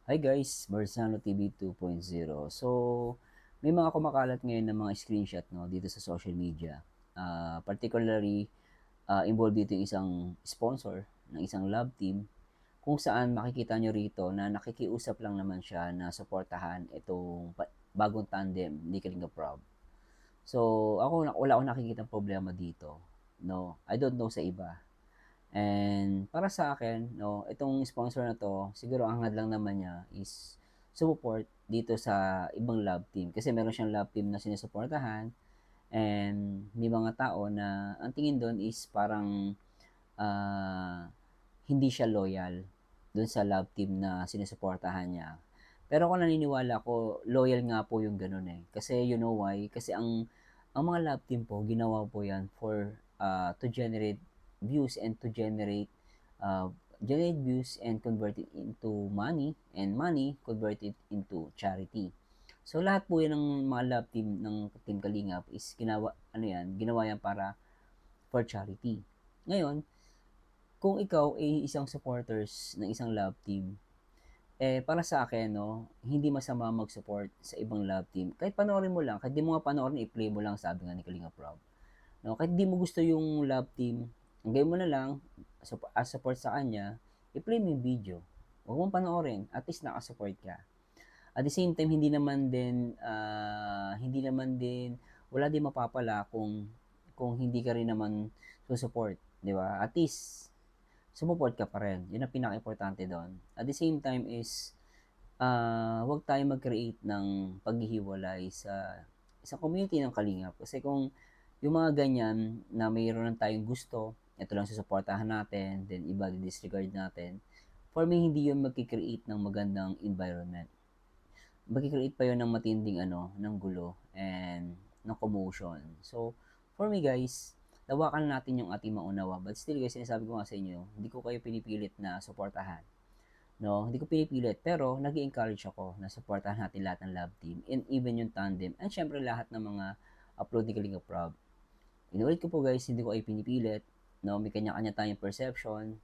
Hi guys, Barzano TV 2.0. So, may mga kumakalat ngayon ng mga screenshot no dito sa social media. Particularly, involved dito yung isang sponsor ng isang love team kung saan makikita nyo rito na nakikiusap lang naman siya na suportahan itong bagong tandem ni Kalinga Prob. So, wala akong nakikita problema dito. No, I don't know sa iba. And para sa akin, no, itong sponsor na to, siguro ang hangad lang naman niya is support dito sa ibang love team. Kasi meron siyang love team na sinusuportahan and may mga tao na ang tingin doon is parang ah, hindi siya loyal doon sa love team na sinusuportahan niya. Pero ako naniniwala ko, loyal nga po yung ganun eh. Kasi you know why? Kasi ang mga love team po, ginawa po yan for to generate views and to uh, generate views and convert it into money and money converted into charity. So lahat po yan ng mga love team ng Team Kalingap is ginawa yan para for charity. Ngayon, kung ikaw ay isang supporters ng isang love team, para sa akin, no, hindi masama mag-support sa ibang love team. Kahit panoorin mo lang, kahit di mo nga panoorin, i-play mo lang, sabi nga ni Kalinga Prob. No, kahit di mo gusto yung love team, ang gawin mo na lang, as support sa kanya, i-play mo yung video. Huwag mong panoorin, at least nakasupport ka. At the same time, wala din mapapala kung hindi ka rin naman susupport, di ba? At least, sumuport ka pa rin. Yun ang pinaka-importante doon. At the same time is, huwag tayo mag-create ng paghihiwalay sa isang community ng Kalingap. Kasi kung yung mga ganyan na mayroon lang tayong gusto, ito lang susuportahan natin, then iba disregard natin, for me, hindi yun magkikreate ng magandang environment. Magkikreate pa yun ng matinding ng gulo and ng commotion. So, for me guys, lawakan natin yung ating maunawa. But still guys, sinasabi ko nga sa inyo, hindi ko kayo pinipilit na suportahan. No, hindi ko pinipilit, pero nag encourage ako na suportahan natin lahat ng love team and even yung tandem and syempre lahat ng mga upload ni Kalinga Prob. Inulit ko po guys, hindi ko ay pinipilit. No, may kanya-kanya tayong perception.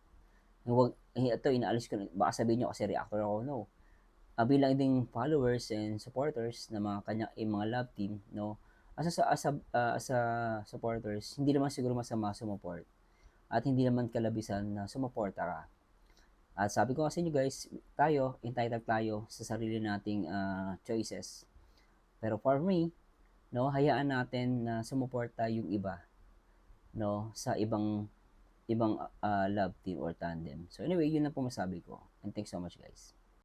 Ito, inaalis ko, baka sabihin nyo kasi reactor ako, no. Bilang ding followers and supporters ng mga love team, no, as a supporters, hindi naman siguro masama sumuport at hindi naman kalabisan na sumuporta ka. At sabi ko kasi inyo guys, tayo, entitled tayo sa sarili nating choices. Pero for me, no, hayaan natin na sumuporta yung iba, no, sa ibang ibang love team or tandem. So anyway, yun na po masabi ko. And thanks so much guys.